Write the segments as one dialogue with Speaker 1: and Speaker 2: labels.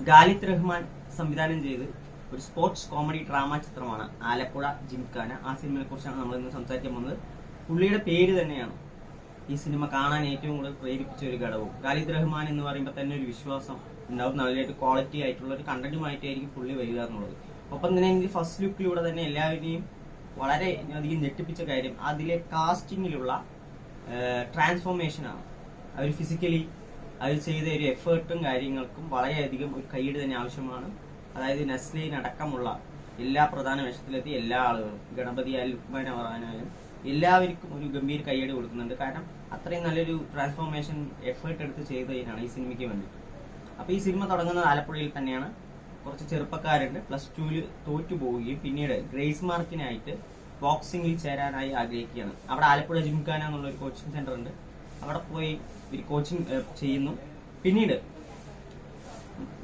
Speaker 1: ഖാലിദ് റഹ്മാൻ സംവിധാനം ചെയ്ത് ഒരു സ്പോർട്സ് കോമഡി ഡ്രാമ ചിത്രമാണ് ആലപ്പുഴ ജിംഖാന. ആ സിനിമയെ കുറിച്ചാണ് നമ്മൾ ഇന്ന് സംസാരിക്കാൻ പോകുന്നത്. പുള്ളിയുടെ പേര് തന്നെയാണ് ഈ സിനിമ കാണാൻ ഏറ്റവും കൂടുതൽ പ്രേരിപ്പിച്ച ഒരു ഘടകവും. ഖാലിദ് റഹ്മാൻ എന്ന് പറയുമ്പോൾ തന്നെ ഒരു വിശ്വാസം ഉണ്ടാവും, നല്ലൊരു ക്വാളിറ്റി ആയിട്ടുള്ള ഒരു കണ്ടന്റുമായിട്ടായിരിക്കും പുള്ളി വരിക എന്നുള്ളത്. ഒപ്പം തന്നെ എനിക്ക് ഫസ്റ്റ് ലുക്കിലൂടെ തന്നെ എല്ലാവരെയും വളരെ അധികം ഞെട്ടിപ്പിച്ച കാര്യം അതിലെ കാസ്റ്റിങ്ങിലുള്ള ട്രാൻസ്ഫോർമേഷനാണ്. അവർ ഫിസിക്കലി അത് ചെയ്ത ഒരു എഫേർട്ടും കാര്യങ്ങൾക്കും വളരെയധികം ഒരു കൈയ്യടി തന്നെ ആവശ്യമാണ്. അതായത് നസ്ലീൻ അടക്കമുള്ള എല്ലാ പ്രധാന വേഷത്തിലെത്തി എല്ലാ ആളുകളും, ഗണപതി ആയാലും ലുക്മാൻ അവറാനായാലും എല്ലാവർക്കും ഒരു ഗംഭീര കൈയ്യടി കൊടുക്കുന്നുണ്ട്. കാരണം അത്രയും നല്ലൊരു ട്രാൻസ്ഫോർമേഷൻ എഫേർട്ട് എടുത്ത് ചെയ്തതിനാണ് ഈ സിനിമയ്ക്ക് വേണ്ടി. അപ്പോൾ ഈ സിനിമ തുടങ്ങുന്നത് ആലപ്പുഴയിൽ തന്നെയാണ്. കുറച്ച് ചെറുപ്പക്കാരുണ്ട്, +2 തോറ്റു പോവുകയും പിന്നീട് ഗ്രേസ് മാർക്കിനായിട്ട് ബോക്സിംഗിൽ ചേരാനായി ആഗ്രഹിക്കുകയാണ്. അവിടെ ആലപ്പുഴ ജിംഖാന എന്നുള്ള ഒരു കോച്ചിങ് സെന്റർ ഉണ്ട്, അവിടെ പോയി ഒരു കോച്ചിങ് ചെയ്യുന്നു. പിന്നീട്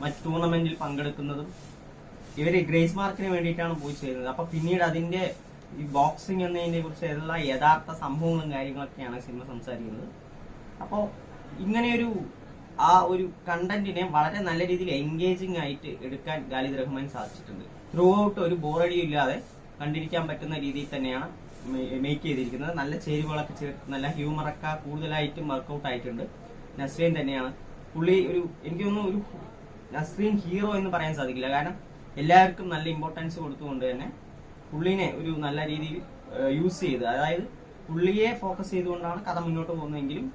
Speaker 1: മറ്റ് ടൂർണമെന്റിൽ പങ്കെടുക്കുന്നതും ഇവര് ഗ്രേസ് മാർക്കിന് വേണ്ടിയിട്ടാണ് പോയി ചെയ്യുന്നത്. അപ്പൊ പിന്നീട് അതിന്റെ ഈ ബോക്സിംഗ് എന്നതിനെ കുറിച്ച് എല്ലാ യഥാർത്ഥ സംഭവങ്ങളും കാര്യങ്ങളൊക്കെയാണ് സിനിമ സംസാരിക്കുന്നത്. അപ്പോൾ ഇങ്ങനെയൊരു ആ ഒരു കണ്ടന്റിനെ വളരെ നല്ല രീതിയിൽ എൻഗേജിങ് ആയിട്ട് എടുക്കാൻ ഖാലിദ് റഹ്മാൻ സാധിച്ചിട്ടുണ്ട്. ത്രൂ ഔട്ട് ഒരു ബോറടിയും ഇല്ലാതെ കണ്ടിരിക്കാൻ പറ്റുന്ന രീതിയിൽ തന്നെയാണ് മേക്ക് ചെയ്തിരിക്കുന്നത്. നല്ല ചേരുവകളൊക്കെ ചേർത്ത് നല്ല ഹ്യൂമറൊക്കെ കൂടുതലായിട്ടും വർക്കൗട്ട് ആയിട്ടുണ്ട്. നസ്രീൻ തന്നെയാണ് പുള്ളി. എനിക്ക് തോന്നുന്നു ഒരു നസ്രീൻ ഹീറോ എന്ന് പറയാൻ സാധിക്കില്ല. കാരണം എല്ലാവർക്കും നല്ല ഇമ്പോർട്ടൻസ് കൊടുത്തുകൊണ്ട് തന്നെ പുള്ളിനെ ഒരു നല്ല രീതിയിൽ യൂസ് ചെയ്ത്, അതായത് പുള്ളിയെ ഫോക്കസ് ചെയ്തുകൊണ്ടാണ് കഥ മുന്നോട്ട് പോകുന്നതെങ്കിലും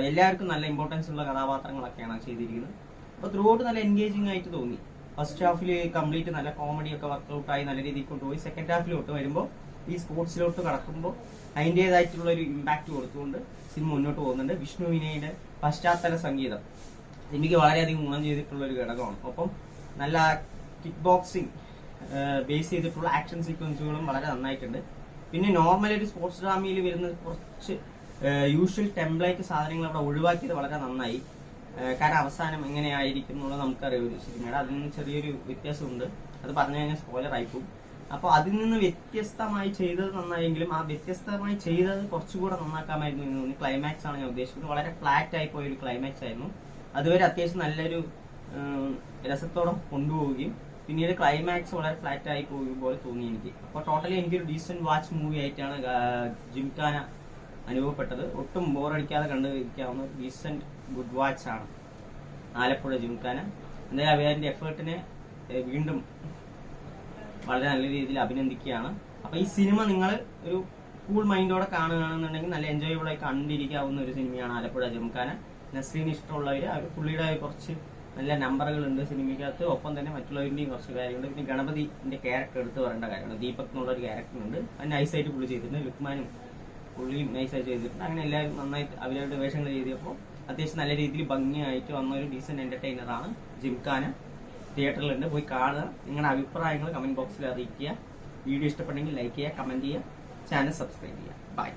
Speaker 1: എല്ലാവർക്കും നല്ല ഇമ്പോർട്ടൻസ് ഉള്ള കഥാപാത്രങ്ങളൊക്കെയാണ് ചെയ്തിരിക്കുന്നത്. അപ്പോൾ ത്രൂ ഔട്ട് നല്ല എൻഗേജിങ് ആയിട്ട് തോന്നി. ഫസ്റ്റ് ഹാഫിൽ കംപ്ലീറ്റ് നല്ല കോമഡിയൊക്കെ വർക്കൗട്ടായി നല്ല രീതിയിൽ കൊണ്ടുപോയി സെക്കൻഡ് ഹാഫിലോട്ട് വരുമ്പോൾ ഈ സ്പോർട്സിലോട്ട് കടക്കുമ്പോൾ അതിൻ്റെതായിട്ടുള്ള ഒരു ഇമ്പാക്ട് കൊടുത്തുകൊണ്ട് സിനിമ മുന്നോട്ട് പോകുന്നുണ്ട്. വിഷ്ണു വിനയുടെ പശ്ചാത്തല സംഗീതം സിനിമയ്ക്ക് വളരെയധികം ഗുണം ചെയ്തിട്ടുള്ള ഒരു ഘടകമാണ്. ഒപ്പം നല്ല കിക്ക് ബോക്സിംഗ് ബേസ് ചെയ്തിട്ടുള്ള ആക്ഷൻ സീക്വൻസുകളും വളരെ നന്നായിട്ടുണ്ട്. പിന്നെ നോർമൽ ഒരു സ്പോർട്സ് ഡ്രാമയിൽ വരുന്ന കുറച്ച് യൂഷ്വൽ ടെംപ്ലേറ്റ് സാധനങ്ങൾ അവിടെ ഒഴിവാക്കിയത് വളരെ നന്നായി. കാരണം അവസാനം എങ്ങനെയായിരിക്കും എന്നുള്ളത് നമുക്കറിയാം ഒരു സിനിമയുടെ. അതിൽ നിന്ന് ചെറിയൊരു വ്യത്യാസമുണ്ട്, അത് പറഞ്ഞു കഴിഞ്ഞാൽ സ്പോയിലർ ആയിപ്പോവും. അപ്പോൾ അതിൽ നിന്ന് വ്യത്യസ്തമായി ചെയ്തത് നന്നായെങ്കിലും ആ വ്യത്യസ്തമായി ചെയ്തത് കുറച്ചുകൂടെ നന്നാക്കാമായിരുന്നു എന്ന് തോന്നി. ക്ലൈമാക്സ് ആണ് ഞാൻ ഉദ്ദേശിക്കുന്നത്. വളരെ ഫ്ലാറ്റ് ആയി പോയ ഒരു ക്ലൈമാക്സ് ആയിരുന്നു. അതുവരെ അത്യാവശ്യം നല്ലൊരു രസത്തോടെ കൊണ്ടുപോവുകയും പിന്നീട് ക്ലൈമാക്സ് വളരെ ഫ്ലാറ്റ് ആയി പോകും പോലെ തോന്നി എനിക്ക്. അപ്പോൾ ടോട്ടലി എനിക്കൊരു ഡീസന്റ് വാച്ച് മൂവി ആയിട്ടാണ് ജിംഖാന അനുഭവപ്പെട്ടത്. ഒട്ടും ബോറടിക്കാതെ കണ്ടിരിക്കാവുന്ന ഡീസന്റ് ഗുഡ് വാച്ച് ആണ് ആലപ്പുഴ ജിംഖാന. എന്തായാലും അവരുടെ എഫേർട്ടിനെ വീണ്ടും വളരെ നല്ല രീതിയിൽ അഭിനന്ദിക്കുകയാണ്. അപ്പൊ ഈ സിനിമ നിങ്ങൾ ഒരു കൂൾ മൈൻഡോടെ കാണുകയാണെന്നുണ്ടെങ്കിൽ നല്ല എൻജോയബിൾ ആയി കണ്ടിരിക്കാവുന്ന ഒരു സിനിമയാണ് ആലപ്പുഴ ജിംഖാന. നസ്രീൻ ഇഷ്ടമുള്ളവര് പുള്ളിയുടെ കുറച്ച് നല്ല നമ്പറുകളുണ്ട് സിനിമയ്ക്കകത്ത്. ഒപ്പം തന്നെ മറ്റുള്ളവരുടെയും കുറച്ച് കാര്യങ്ങളുണ്ട്. പിന്നെ ഗണപതിന്റെ ക്യാരക്ടർ എടുത്ത് പറയേണ്ട കാര്യമാണ്. ദീപക് എന്നുള്ള ഒരു ക്യാരക്ടറുണ്ട്, അത് നൈസായിട്ട് പുള്ളി ചെയ്തിട്ടുണ്ട്. ലുക്മാനും പുള്ളിയും നൈസായിട്ട് ചെയ്തിട്ടുണ്ട്. അങ്ങനെ എല്ലാവരും നന്നായിട്ട് അവരുടെ വേഷങ്ങൾ ചെയ്തപ്പോൾ അത്യാവശ്യം നല്ല രീതിയിൽ ഭംഗിയായിട്ട് വന്ന ഒരു ഡീസന്റ് എന്റർടൈനറാണ് ജിംഖാന. തിയേറ്ററിലുണ്ട്, പോയി കാണുക. നിങ്ങളുടെ അഭിപ്രായങ്ങൾ കമന്റ് ബോക്സിൽ അറിയിക്കുക. വീഡിയോ ഇഷ്ടപ്പെട്ടെങ്കിൽ ലൈക്ക് ചെയ്യുക, കമന്റ് ചെയ്യുക, ചാനൽ സബ്സ്ക്രൈബ് ചെയ്യുക. ബൈ.